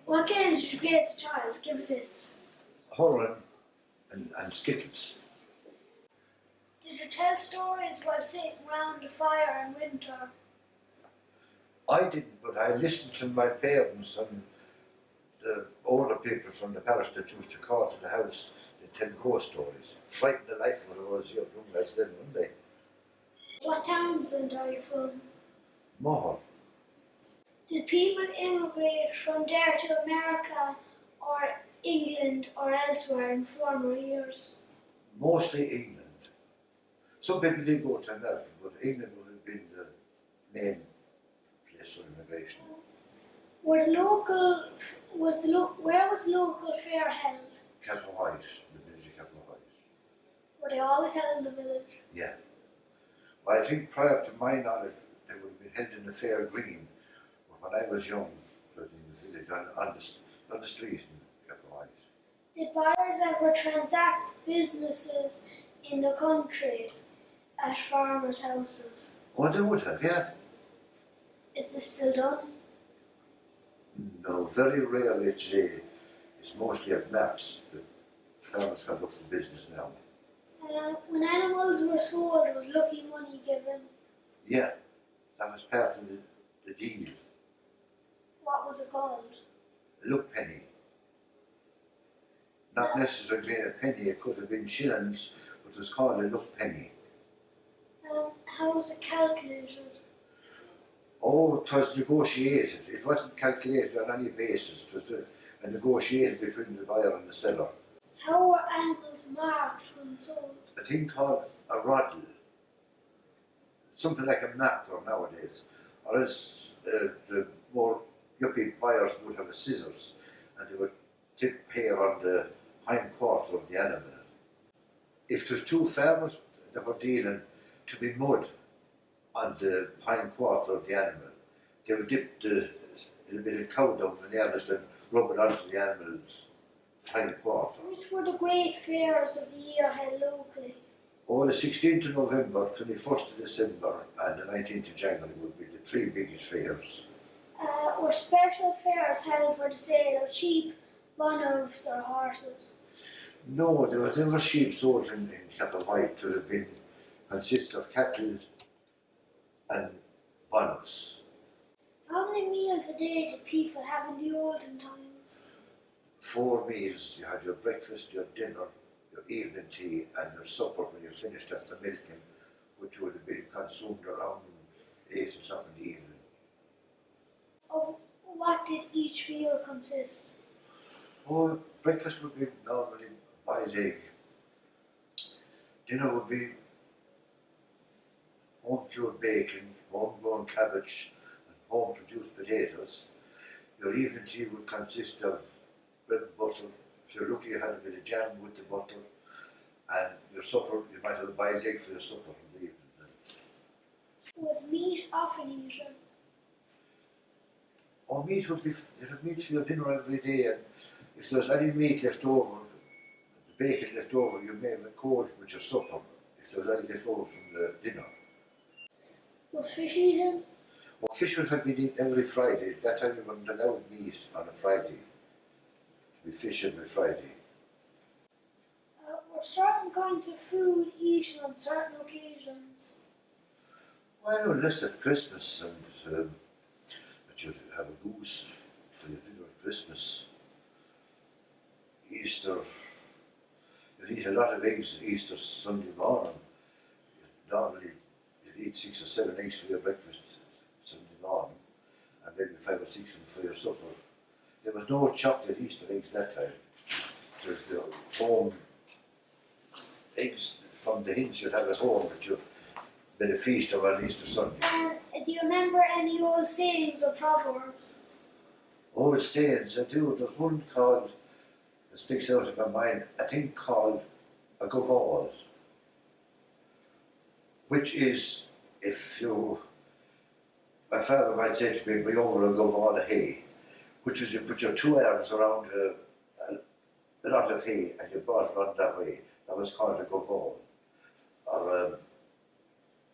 What games did you play as a child? Give this. Hurling and skittles. Did you tell stories while sitting round the fire in winter? I didn't, but I listened to my parents and the older people from the parish that used to call to the house. They tell ghost stories. Frightened the life out of us young lads then, wouldn't they? What Townsend are you from? Mahon. Did people immigrate from there to America or England or elsewhere in former years? Mostly England. Some people did go to America, but England would have been the main place for immigration. Where was the local fair held? Cappawhite, the village of Cappawhite. Were they always held in the village? Yeah. Well, I think prior to my knowledge, they would have been held in the fair green. But when I was young, it was in the village on the street in Cappawhite. Did buyers ever transact businesses in the country at farmers' houses? Oh, they would have, yeah. Is this still done? No, very rarely today. It's mostly at maps that farmers can look for business now. When animals were sold, was lucky money given? Yeah, that was part of the deal. What was it called? A look penny. Not necessarily being a penny, it could have been shillings, but it was called a look penny. How was it calculated? Oh, it was negotiated. It wasn't calculated on any basis. It was a negotiated between the buyer and the seller. How were animals marked when sold? A thing called a roddle. Something like a marker nowadays. Or else the more yuppie buyers would have a scissors and they would dip hair on the hind quarter of the animal. If there's two farmers that were dealing to be mud on the hind quarter of the animal, they would dip a little bit of cow dung in the earnest and rub it onto the animal's hind quarter. Which were the great fairs of the year held locally? Oh, the 16th of November, 21st of December and the 19th of January would be the three biggest fairs. Were special fairs held for the sale of sheep, bonhams or horses? No, there was never sheep sold in Cappawhite. It would have been consists of cattle and bonhams. How many meals a day did people have in the olden times? 4 meals. You had your breakfast, your dinner, your evening tea and your supper when you finished after milking, which would have been consumed around 8 o'clock in the evening. Of what did each meal consist? Oh, breakfast would be normally boiled egg. Dinner would be home-cured bacon, home-grown cabbage and home-produced potatoes. Your evening tea would consist of bread and butter. If you're lucky you had a bit of jam with the butter. And your supper, you might have a boiled egg for your supper in the evening. Was meat often eaten? Or meat would be, you'd have meat for your dinner every day, and if there's any meat left over, the bacon left over, you may have it cold with your supper, if there was any left over from the dinner. Was fish eaten? Well, fish would have been eaten every Friday. That time you wouldn't allow meat on a Friday. We fish every Friday. Were certain kinds of food eaten on certain occasions? Well, unless at Christmas and that you'd have a goose for your dinner at Christmas. Easter, you'd eat a lot of eggs Easter Sunday morning. Normally you'd eat 6 or 7 eggs for your breakfast Sunday morning and maybe 5 or 6 of them for your supper. There was no chocolate Easter eggs that time. It was the home eggs from the hens you'd have at home that you made a feast of on Easter Sunday. And do you remember any old sayings or proverbs? Old sayings, I do. There's one called, that sticks out in my mind, a thing called a gavall, which is, my father might say to me, bring over a gavall of hay, which is you put your 2 arms around a lot of hay and you brought it around that way. That was called a gavall. Or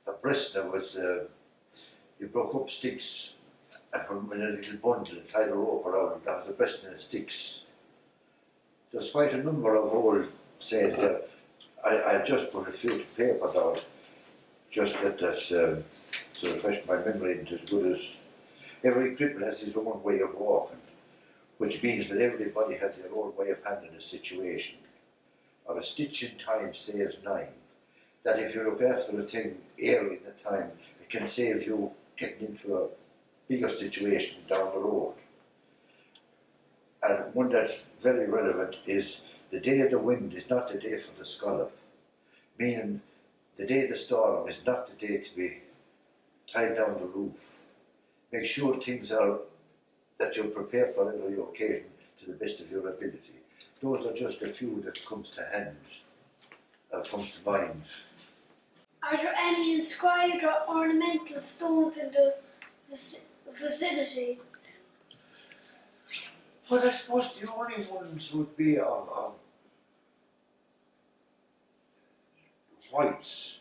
a brisna was, you broke up sticks and put them in a little bundle and tied a rope around it. That was the breast and the sticks. There's quite a number of old sayings there. I just put a few to paper down, just to refresh my memory into as good as every cripple has his own way of walking, which means that everybody has their own way of handling a situation. Or a stitch in time saves nine. That if you look after a thing early in the time, it can save you getting into a bigger situation down the road. And one that's very relevant is the day of the wind is not the day for the scallop, meaning the day of the storm is not the day to be tied down the roof. Make sure things are that you're prepared for every occasion to the best of your ability. Those are just a few that comes to hand, comes to mind. Are there any inscribed or ornamental stones in the vicinity? Well, I suppose the only ones would be of whites.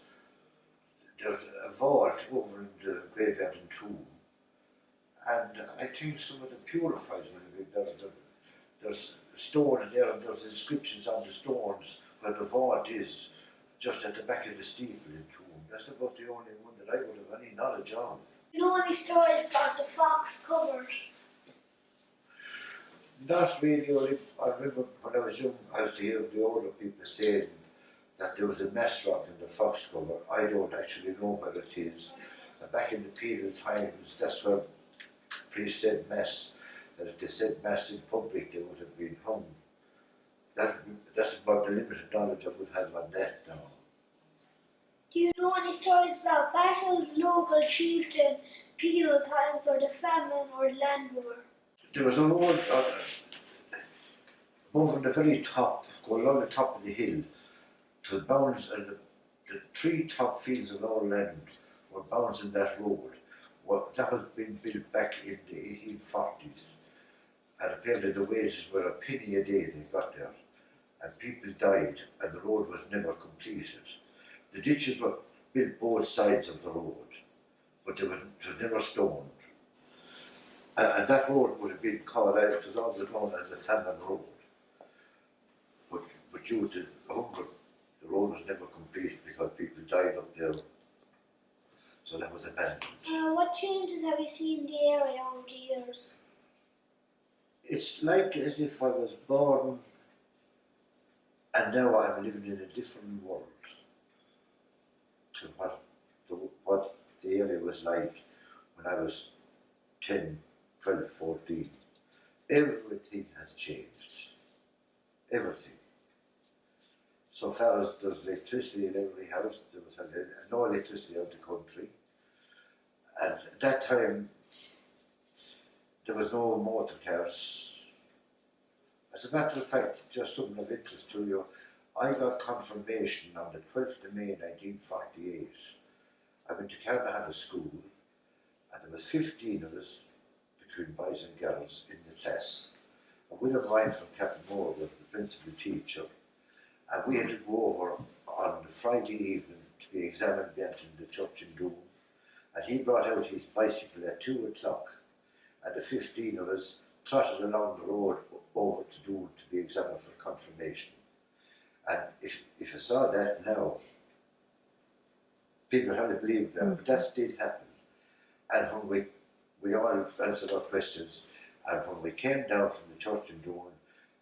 There's a vault over in the graveyard and tomb, and I think some of the purifies will be there's stones there and there's inscriptions on the stones where the vault is, just at the back of the steeple in tomb. That's about the only one that I would have any knowledge of. You know any stories about the fox cupboard? Not really. Only I remember when I was young, I used to hear the older people saying that there was a mess rock in the fox cover. I don't actually know where it is. And back in the penal times, that's where priests said mass, that if they said mass in public, they would have been hung. That's about the limited knowledge I would have on that now. Do you know any stories about battles, local chieftain, penal times, or the famine or land war? There was a road over the very top, going along the top of the hill, to the bounds, and the three top fields of our land were bounds in that road. Well, that was been built back in the 1840s, and apparently the wages were a penny a day they got there, and people died, and the road was never completed. The ditches were built both sides of the road, but it was never stoned. And that road would have been called out, it was always known as the famine road. But due to hunger, the road was never completed because people died up there. So that was abandoned. What changes have you seen in the area over the years? It's like as if I was born and now I'm living in a different world to what the area was like when I was 10, 12, 14. Everything has changed. Everything. So far as there's electricity in every house, there was no electricity out the country. And at that time, there was no motor cars. As a matter of fact, just something of interest to you, I got confirmation on the 12th of May 1948. I went to Cappawhite school, and there was 15 of us, between boys and girls, in the class. And William Ryan from Cappawhite was the principal teacher, and we had to go over on the Friday evening to be examined then in the church in Doon. And he brought out his bicycle at 2 o'clock, and the 15 of us trotted along the road over to Doon to be examined for confirmation. And if you saw that now, people hardly believe that, but that did happen. And when we all answered our questions, and when we came down from the church in Doon,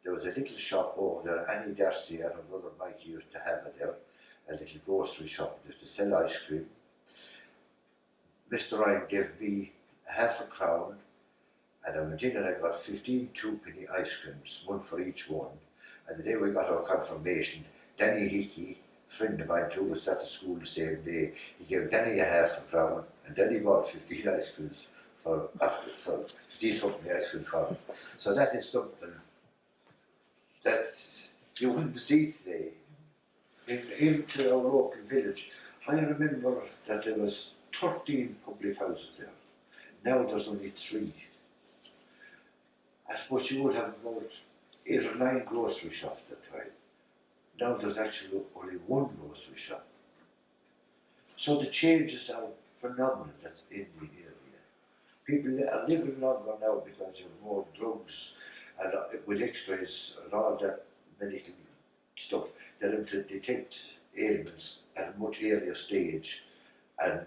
there was a little shop over there. Annie Darcy and her brother Mikey used to have it there, a little grocery shop. They used to sell ice cream. Mr. Ryan gave me half a crown, and I went in and I got 15 two-penny ice creams, one for each one. And the day we got our confirmation, Danny Hickey, a friend of mine too, was at the school the same day. He gave Danny a half a crown, and Danny bought 15 ice creams for 15 two-penny ice cream for him. So that is something that you wouldn't see today. Even to our local village, I remember that there was 13 public houses there. Now there's only 3. I suppose you would have about 8 or 9 grocery shops at that time. Now there's actually only 1 grocery shop. So the changes are phenomenal that's in the area. People are living longer now because of more drugs and with X-rays and all that medical stuff. They're able to detect ailments at a much earlier stage and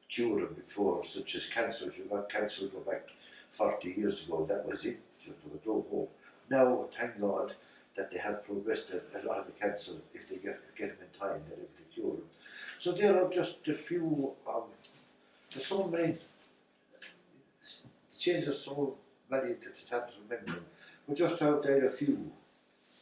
cure them before, such as cancer. If you got cancer go back 40 years ago, that was it. There was no hope. Now, thank God that they have progressed a lot of the cancer, if they get them in time, they're able to cure them. So there are just a few, there's so many, the changes are so many that it's hard to remember them. But just out there a few.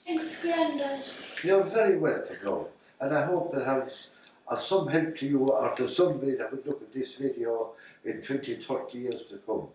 Thanks, Grandad. You're very welcome, Lord. And I hope it has of some help to you or to somebody that would look at this video in 20, 30 years to come.